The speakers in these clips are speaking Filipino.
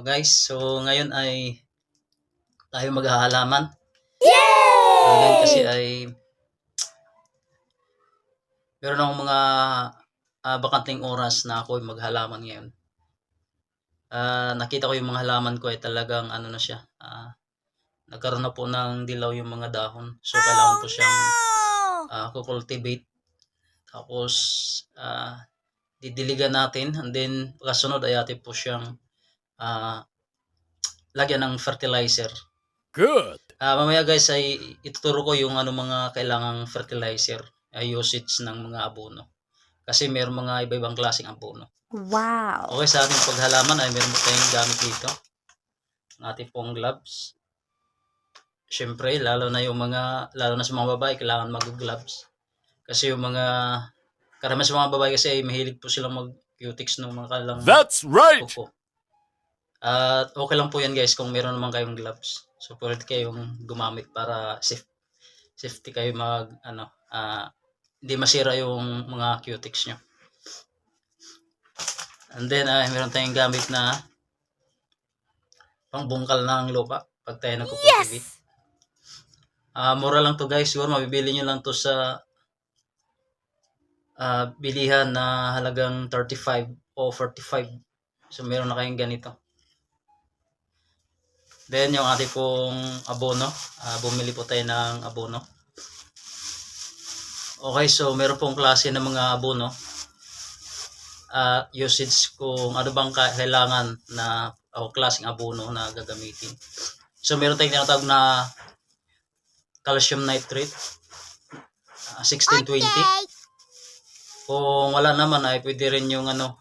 So guys, so ngayon ay tayo maghahalaman. Ngayon kasi ay meron akong mga bakanting oras na ako ay maghalaman ngayon. Nakita ko yung mga halaman ko ay talagang ano na siya. Nagkaroon na po ng dilaw yung mga dahon. So kailangan po siyang kukultivate. Tapos didiligan natin, and then pagkasunod ay atin po siyang lagyan ng fertilizer. Good. Mamaya guys ay ituturo ko yung mga kailangang fertilizer, usage ng mga abono. Kasi mayroong mga iba-ibang klaseng abono. Wow. Okay, sa ating paghalaman ay meron tayong gamit dito. Ang ating pong gloves. Siyempre, lalo na sa mga babae, kailangan mag-gloves. Kasi karamihan sa mga babae kasi ay mahilig po silang mag-cutics ng mga kalang That's right. kuko. At okay lang po yan guys kung meron naman kayong gloves. So pwede kayong gumamit para safety kayo hindi masira yung mga cutics nyo. And then meron tayong gamit na pangbungkal ng lupa pag tayo nagkukultivate. Yes! Mura lang to guys, siguro mabibili nyo lang to sa bilihan na halagang 35 o 45. So meron na kayong ganito. Then yung ating pong abono, bumili po tayo ng abono. Okay, so meron pong klase ng mga abono. Usage kung ano bang kailangan na klaseng abono na gagamitin. So meron tayong tinatawag na calcium nitrate 1620. Okay. Kung wala naman ay pwede rin yung 340.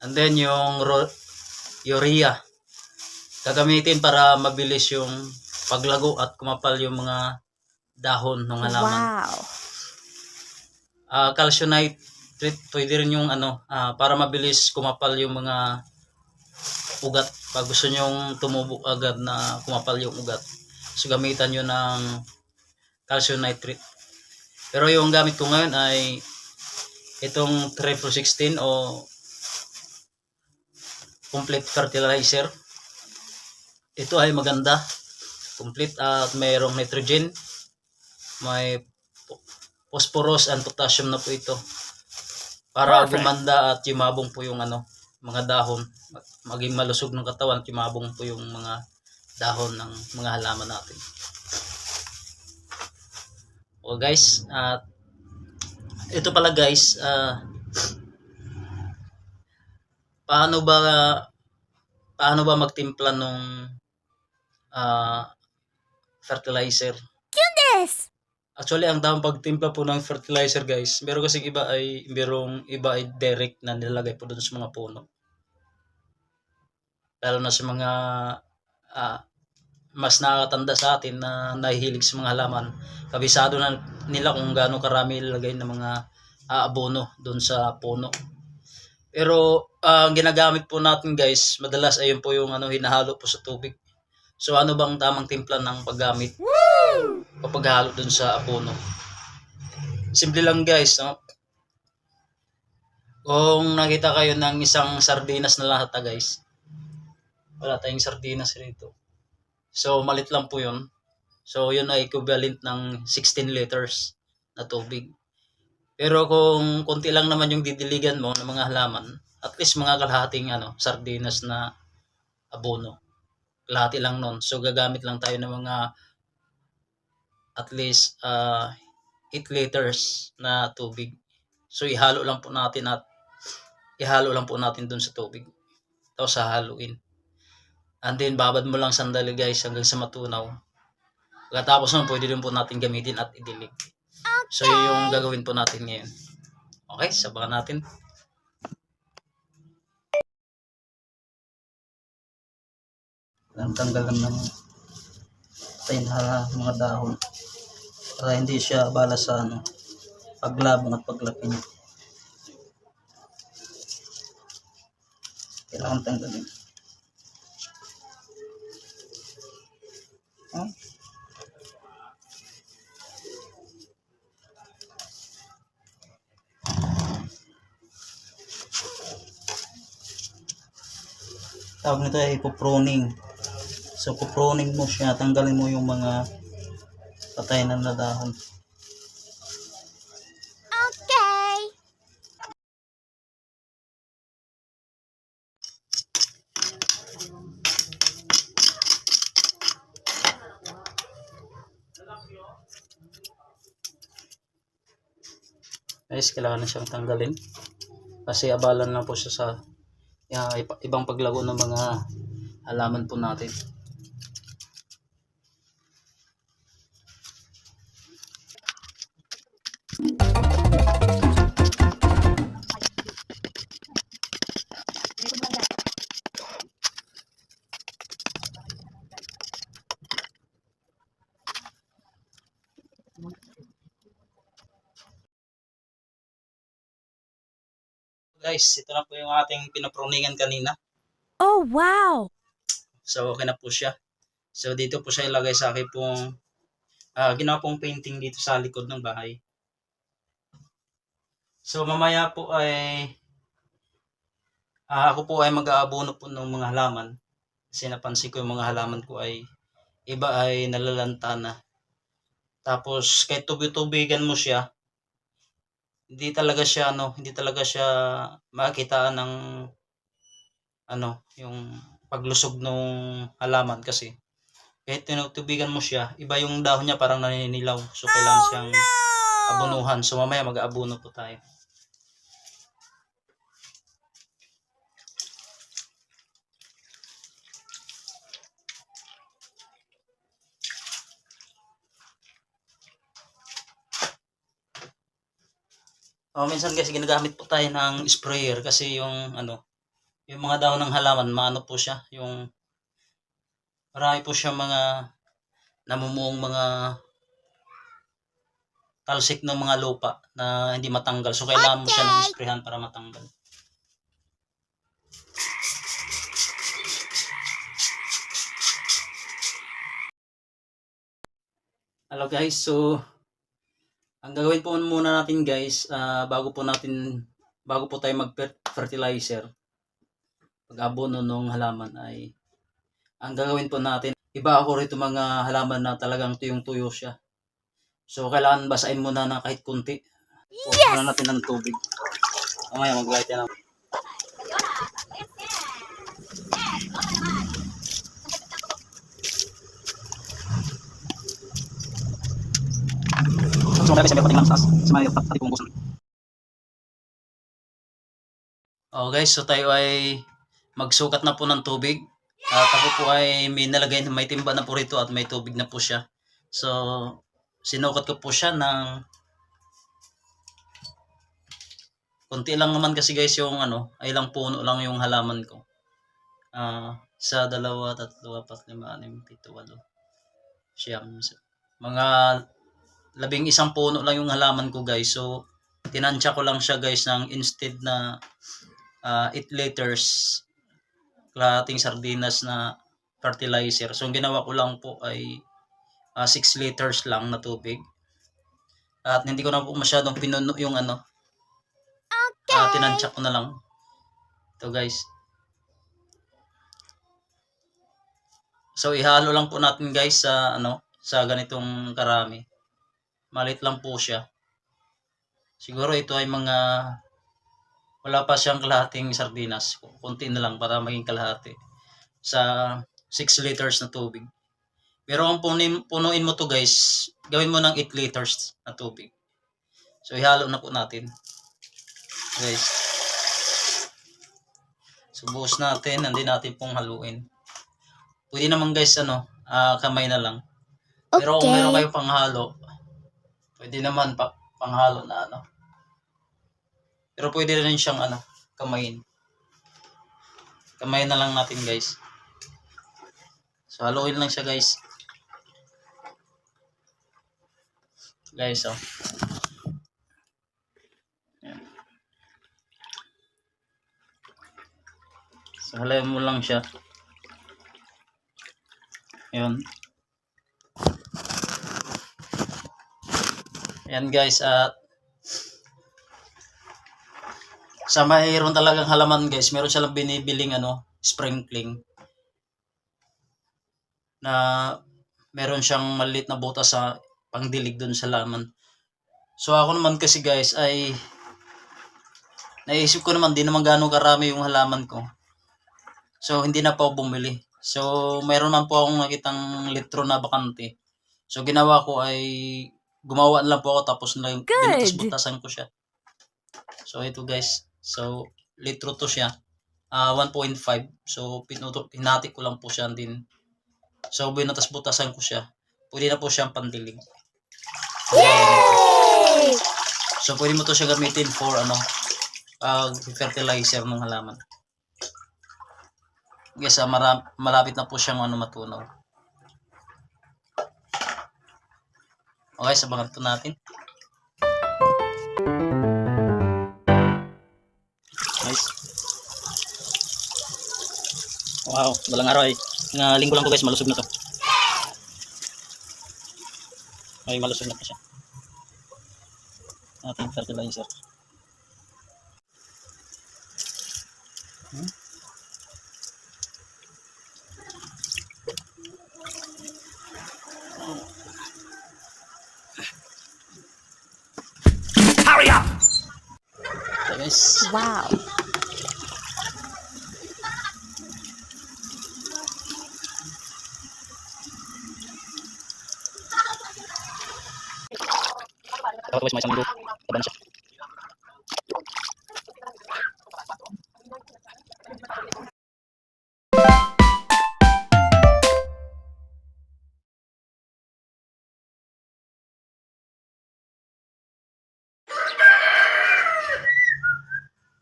And then yung urea gagamitin para mabilis yung paglago at kumapal yung mga dahon ng halaman. Wow. Calcium nitrate pwede rin yung para mabilis kumapal yung mga ugat pag gusto nyong tumubo agad na kumapal yung ugat. So gamitan nyo ng calcium nitrate. Pero yung gamit ko ngayon ay itong 316 o complete fertilizer. Ito ay maganda, complete at mayroong nitrogen, may phosphorus and potassium na po ito para gumanda at yumabong po yung mga dahon, maging malusog ng katawan at yumabong po yung mga dahon ng mga halaman natin. O guys, ito pala guys, paano ba magtimpla nung fertilizer? Yes! Actually, ang tamang pagtimpla po ng fertilizer guys, merong iba ay direct na nilalagay po doon sa mga puno. Lalo na sa mga mas nakakatanda sa atin na nahihilig sa mga halaman, kabisado na nila kung gaano karami ilalagay ng mga abono doon sa puno. Pero ang ginagamit po natin guys, madalas ayun po yung hinahalo po sa tubig. So ano bang tamang timpla ng paggamit o paghalo dun sa abono? Simple lang guys, no? Kung nakita kayo ng isang sardinas na lata guys, wala tayong sardinas rito. So malit lang po yun. So yun ay equivalent ng 16 liters na tubig. Pero kung konti lang naman yung didiligan mo ng mga halaman, at least mga kalahating sardinas na abono. Kalahati lang nun. So gagamit lang tayo ng mga at least 8 liters na tubig. So ihalo lang po natin dun sa tubig. Tapos hahaluin. And then babad mo lang sandali guys hanggang sa matunaw. Pagkatapos nun pwede din po natin gamitin at idilig. So yun yung gagawin po natin ngayon. Okay, sabakan natin. Tanggalan ng mga dahon para hindi siya bala sa paglabong at paglaki niya. Kailangan tanggalin. tawag nito ay pruning. So pruning mo siya, tanggalin mo yung mga patay na dahon. Okay. Guys, kailangan na siyang tanggalin kasi abalan na po siya sa ibang paglago ng mga halaman po natin. Guys, ito na po yung ating pinapruningan kanina. Oh, wow. So okay na po siya. So dito po siya ilagay sa akin pong ginawa pong painting dito sa likod ng bahay. So mamaya po ay ako po ay mag-aabono po ng mga halaman. Kasi napansin ko yung mga halaman ko ay iba ay nalalanta na. Tapos kahit tubig-tubigan mo siya, hindi talaga siya makikitaan ng yung paglusog ng halaman kasi kahit tinutubigan mo siya, iba yung dahon niya parang naninilaw. So kailangan siyang abunuhan. So mamaya mag-aabono po tayo. Minsan guys ginagamit po tayo ng sprayer kasi yung mga dahon ng halaman, maano po siya, yung marami po siya mga namumuong mga talsik ng mga lupa na hindi matanggal. So kailangan mo siya ng sprayhan para matanggal. Hello guys, so ang gagawin po muna natin guys, bago po tayo mag-fertilizer, pag-abono ng halaman ay, ang gagawin po natin, iba ako rito mga halaman na talagang tuyong-tuyo siya. So kailangan basahin muna na kahit kunti. Yes! Muna natin ng tubig. Mamaya mag-light yan. So, guys, so tayo ay magsukat na po ng tubig. At ako po ay may timba na po rito at may tubig na po siya. So, sinukat ko po siya ng konti lang naman kasi guys yung ay lang puno lang yung halaman ko. Sa 2, 3, 4, 5, 6, 7, 8, 9. Mga 11 puno lang yung halaman ko guys. So, tinansya ko lang siya guys ng instead na 8 liters kalahating sardinas na fertilizer. So, ang ginawa ko lang po ay 6 liters lang na tubig. At hindi ko na po masyadong pinuno yung tinansya ko na lang. Ito guys. So, ihalo lang po natin guys sa ganitong karami. Malit lang po siya. Siguro ito ay wala pa siyang kalahating sardinas. Kunti na lang para maging kalahati. Sa 6 liters na tubig. Pero kung punuin mo to guys, gawin mo ng 8 liters na tubig. So ihalo na po natin. Guys. So buhos natin, hindi natin pong haluin. Pwede naman guys kamay na lang. Pero kung meron kayo panghalo, pwede naman panghalo na Pero pwede rin siyang kamayin. Kamayin na lang natin guys. So haluin lang siya guys. Guys, Ayan. So haluin mo lang siya. Ayan. Ayan guys, at sa mayroon talagang halaman guys, meron silang binibiling sprinkling na meron siyang maliit na butas sa pangdilig dun sa laman. So ako naman kasi guys ay naisip ko naman di naman gaano karami yung halaman ko. So hindi na po ako bumili. So mayroon man po akong nakitang litro na bakante. So ginawa ko ay gumawa lang po ako tapos binatas-butasan ko siya. So ito guys. So litro to siya. 1.5. So pinati ko lang po siya din. So binatas-butasan ko siya. Pwede na po siyang pandilig. Yay! So pwede mo to siya gamitin for fertilizer ng halaman. Guys, malapit na po siyang matunaw. Okay, sabangan ito natin. Nice. Wow, balang araw ay. Nga linggo lang to guys, malusog na to. Ay, malusog na po siya. Ating fertilizer. Hurry up! So guys, Wow. dapat guys may isang linggo. Taban siya.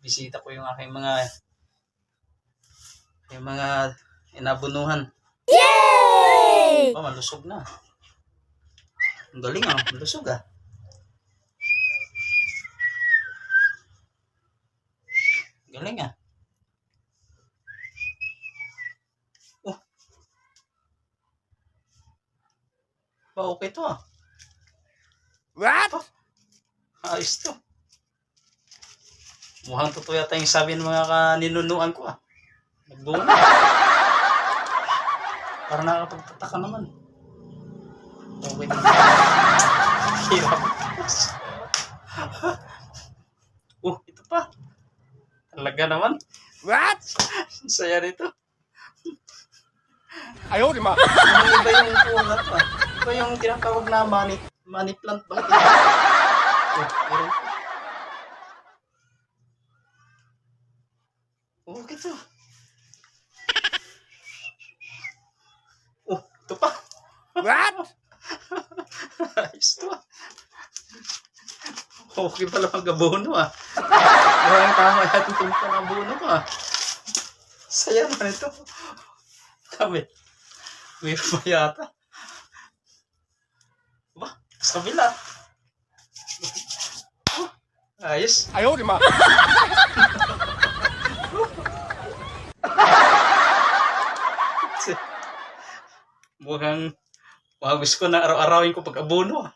Bisita ko yung aking mga inabunuhan. Yay! Oh, malusog na. Ang galing malusog Galing Oh. Okay to What? Ayos to. Mukhang totoo yata yung sabi ng mga kaninunuan ko Nagbunga. Parang nakakapagtataka naman. Okay na. Hirap. Ito pa. Talaga naman. What? Saya nito. Ayaw di ma. Iba yung bunga to Iba yung tinatawag na money plant ba? Meron. Okay to. Ito pa. What? Ayos to Okay pala mag-abono Parang tama yata itong pang-abono ko Saya naman ito. Kami. Mayroon pa yata. Sa kabila. Ayos. Ayaw di ma. Mukhang gusto ko na araw-arawin ko pag-abono